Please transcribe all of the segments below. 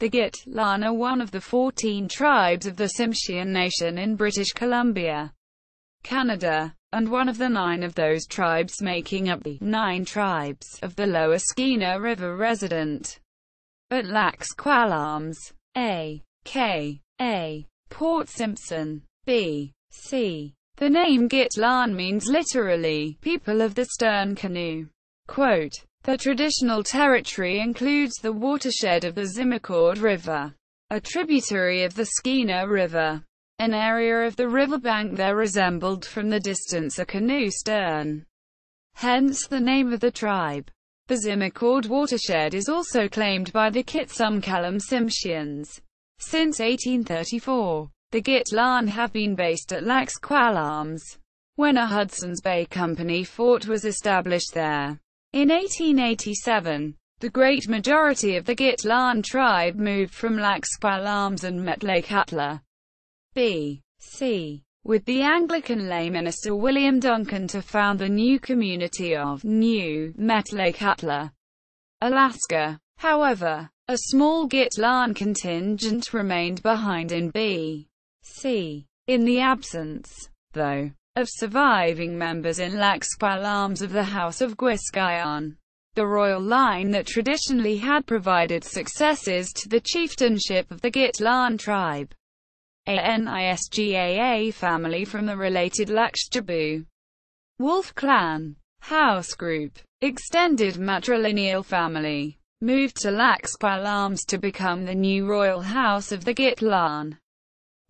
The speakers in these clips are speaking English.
The Gitlaan are one of the 14 tribes of the Tsimshian Nation in British Columbia, Canada, and one of the 9 of those tribes making up the 9 tribes of the lower Skeena River resident at Lax Kw'alaams, a.k.a. Port Simpson, B.C. The name Gitlaan means literally, people of the Stern Canoe. Quote, the traditional territory includes the watershed of the Zimacord River, a tributary of the Skeena River, an area of the riverbank there resembled from the distance a canoe-stern, hence the name of the tribe. The Zimacord watershed is also claimed by the Kitsumkalum Tsimshians. Since 1834, the Gitlaan have been based at Lax Kw'alaams, when a Hudson's Bay Company fort was established there. In 1887, the great majority of the Gitlaan tribe moved from Lax Kw'alaams and Metlakatla, B.C., with the Anglican lay minister William Duncan to found the new community of New Metlakatla, Alaska. However, a small Gitlaan contingent remained behind in B.C. In the absence, though, of surviving members in Lax Kw'alaams of the House of Gitlaan, the royal line that traditionally had provided successors to the chieftainship of the Gitlaan tribe, a Nisgaa family from the related Lax Wolf clan, house group, extended matrilineal family, moved to Lax Kw'alaams to become the new royal house of the Gitlaan.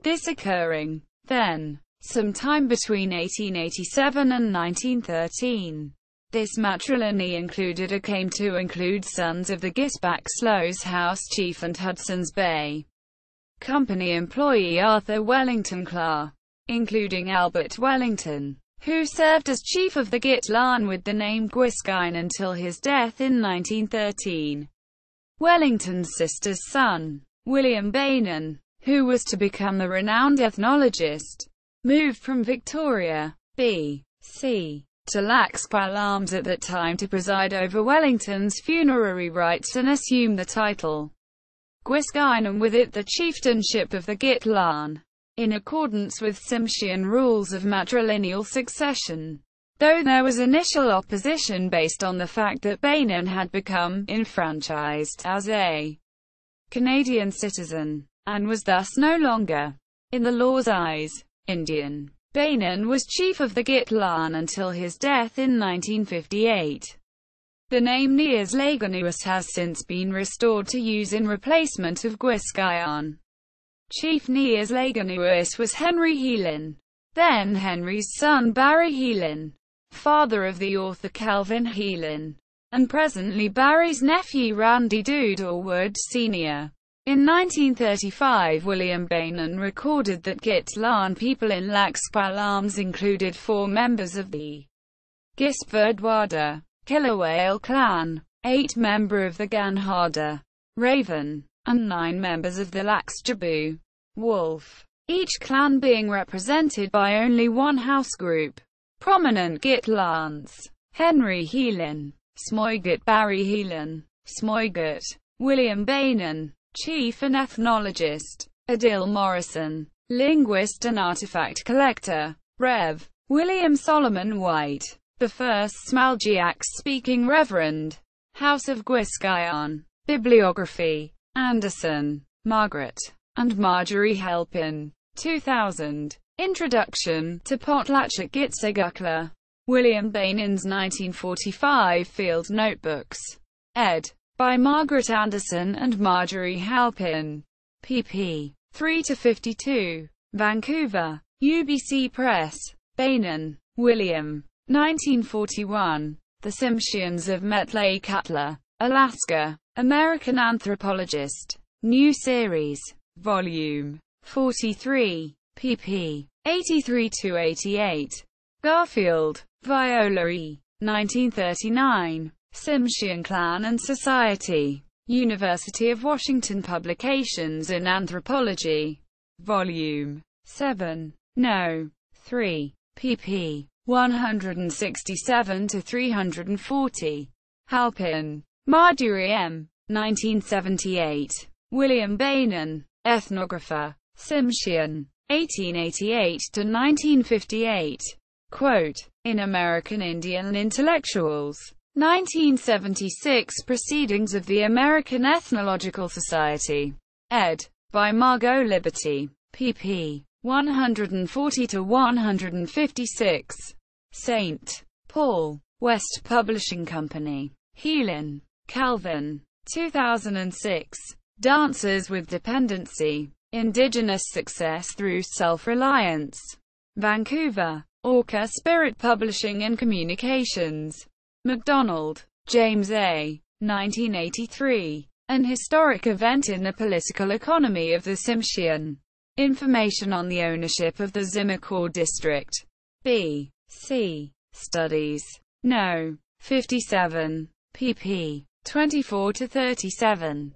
This occurring, then, sometime between 1887 and 1913. This matrilineal came to include sons of the Gitbackslows house chief and Hudson's Bay Company employee Arthur Wellington Clark, including Albert Wellington, who served as chief of the Gitlaan with the name Gitlaan until his death in 1913. Wellington's sister's son, William Duncan, who was to become the renowned ethnologist, moved from Victoria, B.C., to Lax Kw'alaams at that time to preside over Wellington's funerary rites and assume the title Gitlaan and with it the chieftainship of the Gitlaan, in accordance with Tsimshian rules of matrilineal succession. Though there was initial opposition based on the fact that Duncan had become enfranchised as a Canadian citizen, and was thus no longer, in the law's eyes, Indian. Duncan was chief of the Gitlaan until his death in 1958. The name Nias has since been restored to use in replacement of Gitlaan. Chief Nias was Henry Helan, then Henry's son Barry Helan, father of the author Calvin Helan, and presently Barry's nephew Randy Doodlewood Sr. In 1935, William Duncan recorded that Gitlaan people in Lax Kw'alaams included 4 members of the Gispverdwada Kilauea clan, 8 members of the Ganhada Raven, and 9 members of the Lax Wolf, each clan being represented by only one house group. Prominent Gitlaans: Henry Helan, Smoigat Barry Helan, Smoigat, William Duncan, chief and ethnologist, Adil Morrison, linguist and artifact collector, Rev. William Solomon White, the first Smaljiaks-speaking Reverend, House of Gitlaan. Bibliography: Anderson, Margaret, and Marjorie Halpin, 2000. Introduction to Potlatchik Gitsigukla. William Duncan's 1945 Field Notebooks. Ed. by Margaret Anderson and Marjorie Halpin. pp. 3-52. Vancouver: UBC Press. Duncan, William. 1941. The Tsimshians of Metlakatla, Alaska. American Anthropologist. New Series. Volume 43. pp. 83-88. Garfield, Viola E. 1939. Tsimshian Clan and Society. University of Washington Publications in Anthropology. Volume 7. No. 3. pp. 167-340. Halpin, Marjorie M. 1978. William Bainan, ethnographer. Tsimshian, 1888 to 1958. Quote, in American Indian Intellectuals. 1976 Proceedings of the American Ethnological Society. Ed. by Margot Liberty. pp. 140 to 156. St. Paul, West Publishing Company. Healin, Calvin. 2006. Dancers with Dependency. Indigenous Success Through Self-Reliance. Vancouver. Orca Spirit Publishing and Communications. MacDonald, James A. 1983. An Historic Event in the Political Economy of the Tsimshian. Information on the ownership of the Zimacord District. B. C. Studies. No. 57. pp. 24 to 37.